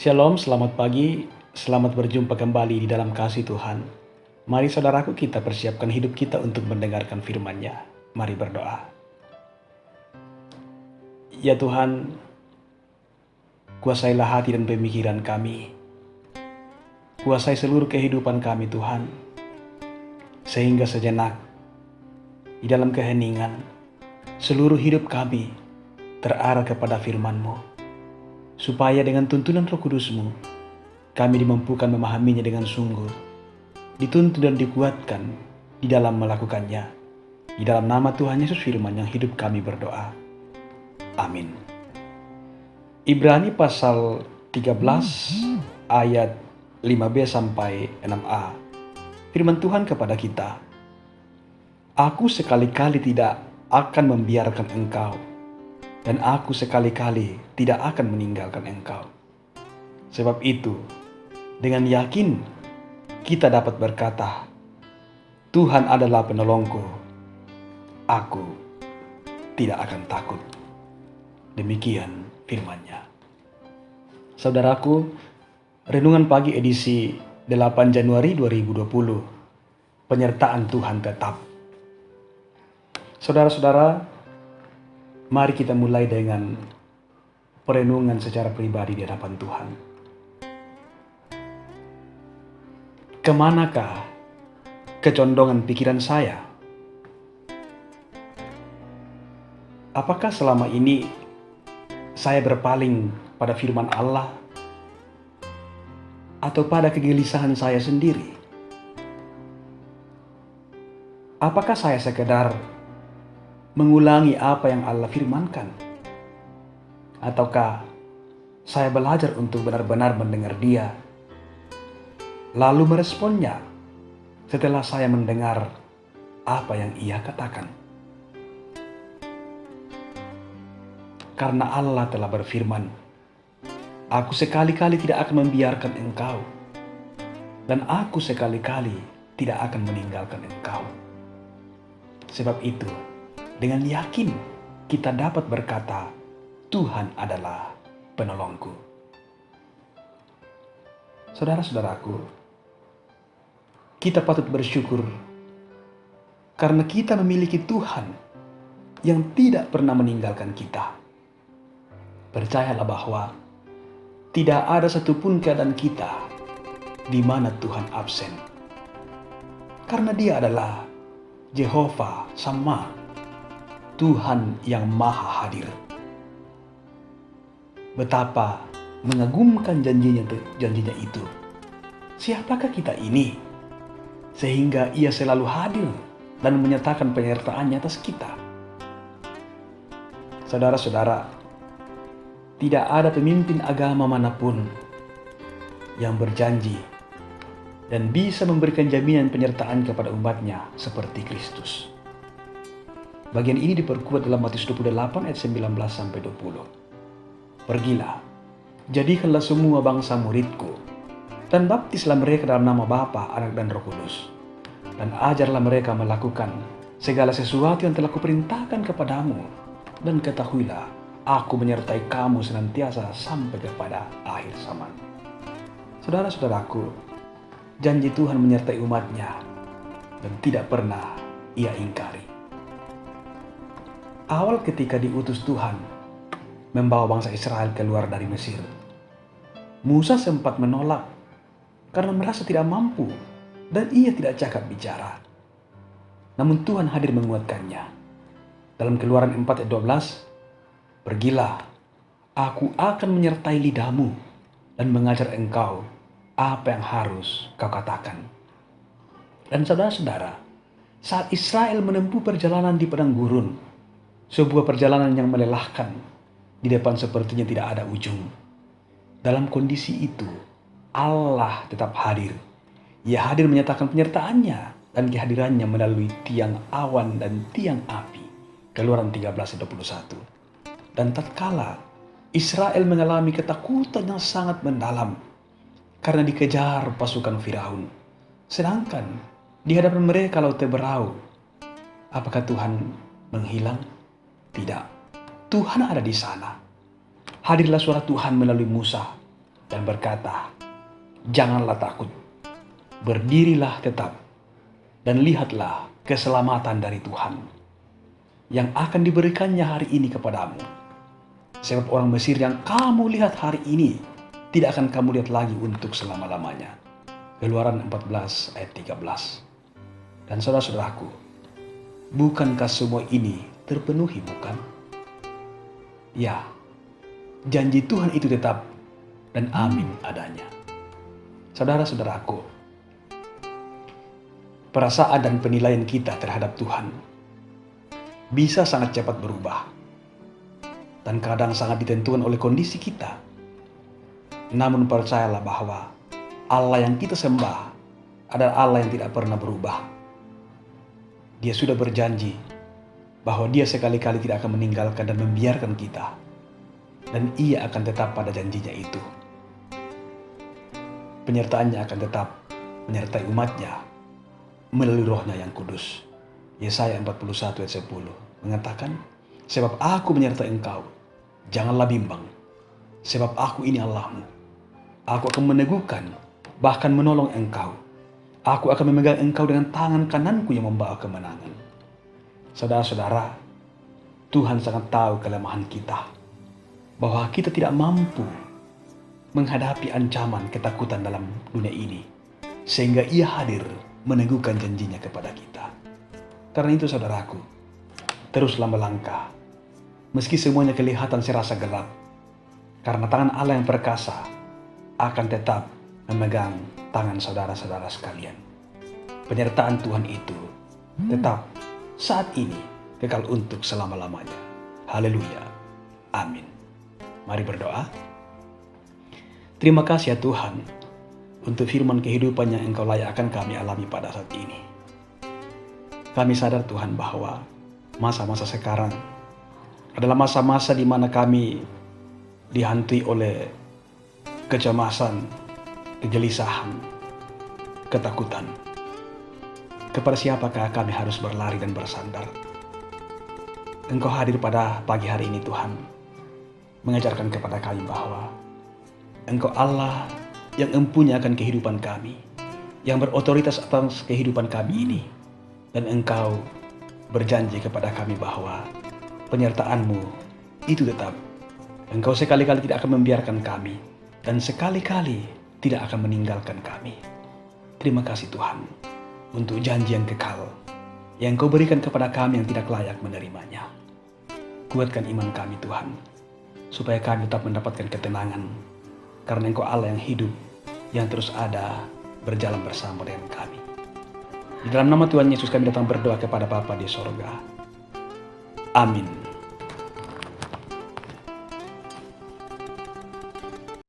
Shalom, selamat pagi, selamat berjumpa kembali di dalam kasih Tuhan. Mari saudaraku kita persiapkan hidup kita untuk mendengarkan firman-Nya. Mari berdoa. Ya Tuhan, kuasailah hati dan pemikiran kami. Kuasai seluruh kehidupan kami Tuhan. Sehingga sejenak, di dalam keheningan, seluruh hidup kami terarah kepada firman-Mu. Supaya dengan tuntunan Roh Kudus-Mu, kami dimampukan memahaminya dengan sungguh, dituntun dan dikuatkan di dalam melakukannya. Di dalam nama Tuhan Yesus firman yang hidup kami berdoa. Amin. Ibrani pasal 13 ayat 5b sampai 6a. Firman Tuhan kepada kita. Aku sekali-kali tidak akan membiarkan engkau, dan aku sekali-kali tidak akan meninggalkan engkau. Sebab itu, dengan yakin kita dapat berkata, Tuhan adalah penolongku, aku tidak akan takut. Demikian firman-Nya. Saudaraku, renungan pagi edisi 8 Januari 2020, penyertaan Tuhan tetap. Saudara-saudara, mari kita mulai dengan perenungan secara pribadi di hadapan Tuhan. Kemanakah kecondongan pikiran saya? Apakah selama ini saya berpaling pada firman Allah atau pada kegelisahan saya sendiri? Apakah saya sekedar mengulangi apa yang Allah firmankan? Ataukah saya belajar untuk benar-benar mendengar Dia, lalu meresponnya setelah saya mendengar apa yang Ia katakan? Karena Allah telah berfirman, aku sekali-kali tidak akan membiarkan engkau, dan aku sekali-kali tidak akan meninggalkan engkau. Sebab itu, dengan yakin kita dapat berkata, Tuhan adalah penolongku. Saudara-saudaraku, kita patut bersyukur karena kita memiliki Tuhan yang tidak pernah meninggalkan kita. Percayalah bahwa tidak ada satupun keadaan kita di mana Tuhan absen. Karena Dia adalah Jehovah Shammah, Tuhan yang maha hadir. Betapa mengagumkan janjinya itu. Siapakah kita ini sehingga Ia selalu hadir dan menyatakan penyertaannya atas kita? Saudara-saudara, tidak ada pemimpin agama manapun yang berjanji dan bisa memberikan jaminan penyertaan kepada umatnya seperti Kristus. Bagian ini diperkuat dalam Matius 28 ayat 19-20. Pergilah, jadikanlah semua bangsa muridku, dan baptislah mereka dalam nama Bapa, Anak, dan Roh Kudus. Dan ajarlah mereka melakukan segala sesuatu yang telah kuperintahkan kepadamu. Dan ketahuilah, aku menyertai kamu senantiasa sampai kepada akhir zaman. Saudara-saudaraku, janji Tuhan menyertai umatnya, dan tidak pernah Ia ingkari. Awal ketika diutus Tuhan membawa bangsa Israel keluar dari Mesir, Musa sempat menolak karena merasa tidak mampu dan ia tidak cakap bicara. Namun Tuhan hadir menguatkannya. Dalam Keluaran 4 ayat 12, pergilah, aku akan menyertai lidahmu dan mengajar engkau apa yang harus kau katakan. Dan saudara-saudara, saat Israel menempuh perjalanan di padang gurun, sebuah perjalanan yang melelahkan, di depan sepertinya tidak ada ujung. Dalam kondisi itu, Allah tetap hadir. Ia hadir menyatakan penyertaannya dan kehadirannya melalui tiang awan dan tiang api. Keluaran 13:21. Dan tatkala Israel mengalami ketakutan yang sangat mendalam karena dikejar pasukan Firaun. Sedangkan di hadapan mereka laut berau. Apakah Tuhan menghilang? Tidak. Tuhan ada di sana. Hadirlah suara Tuhan melalui Musa dan berkata, "Janganlah takut, berdirilah tetap, dan lihatlah keselamatan dari Tuhan yang akan diberikannya hari ini kepadamu. Sebab orang Mesir yang kamu lihat hari ini, tidak akan kamu lihat lagi untuk selama-lamanya." Keluaran 14 ayat 13. Dan saudara-saudaraku, bukankah semua ini terpenuhi, bukan? Ya, janji Tuhan itu tetap dan amin adanya. Saudara-saudaraku, perasaan dan penilaian kita terhadap Tuhan bisa sangat cepat berubah dan kadang sangat ditentukan oleh kondisi kita. Namun percayalah bahwa Allah yang kita sembah adalah Allah yang tidak pernah berubah. Dia sudah berjanji bahwa Dia sekali-kali tidak akan meninggalkan dan membiarkan kita, dan Ia akan tetap pada janjinya itu. Penyertaannya akan tetap menyertai umatnya melalui Roh-Nya yang kudus. Yesaya 41 ayat 10 mengatakan, "Sebab aku menyertai engkau, janganlah bimbang. Sebab aku ini Allahmu. Aku akan meneguhkan, bahkan menolong engkau. Aku akan memegang engkau dengan tangan kananku yang membawa kemenangan." Saudara-saudara, Tuhan sangat tahu kelemahan kita, bahwa kita tidak mampu menghadapi ancaman ketakutan dalam dunia ini, sehingga Ia hadir meneguhkan janjinya kepada kita. Karena itu saudaraku, teruslah melangkah, meski semuanya kelihatan serasa gelap, karena tangan Allah yang perkasa akan tetap memegang tangan saudara-saudara sekalian. Penyertaan Tuhan itu tetap saat ini kekal untuk selama-lamanya. Haleluya. Amin. Mari berdoa. Terima kasih ya Tuhan untuk firman kehidupan yang Engkau layakkan kami alami pada saat ini. Kami sadar Tuhan bahwa masa-masa sekarang adalah masa-masa di mana kami dihantui oleh kecemasan, kegelisahan, ketakutan. Kepada siapakah kami harus berlari dan bersandar? Engkau hadir pada pagi hari ini Tuhan, mengajarkan kepada kami bahwa Engkau Allah yang empunya akan kehidupan kami, yang berotoritas atas kehidupan kami ini. Dan Engkau berjanji kepada kami bahwa penyertaan-Mu itu tetap. Engkau sekali-kali tidak akan membiarkan kami, dan sekali-kali tidak akan meninggalkan kami. Terima kasih Tuhan untuk janji yang kekal yang Engkau berikan kepada kami yang tidak layak menerimanya. Kuatkan iman kami Tuhan, supaya kami tetap mendapatkan ketenangan, karena Engkau Allah yang hidup, yang terus ada berjalan bersama dengan kami. Di dalam nama Tuhan Yesus kami datang berdoa kepada Bapa di sorga. Amin.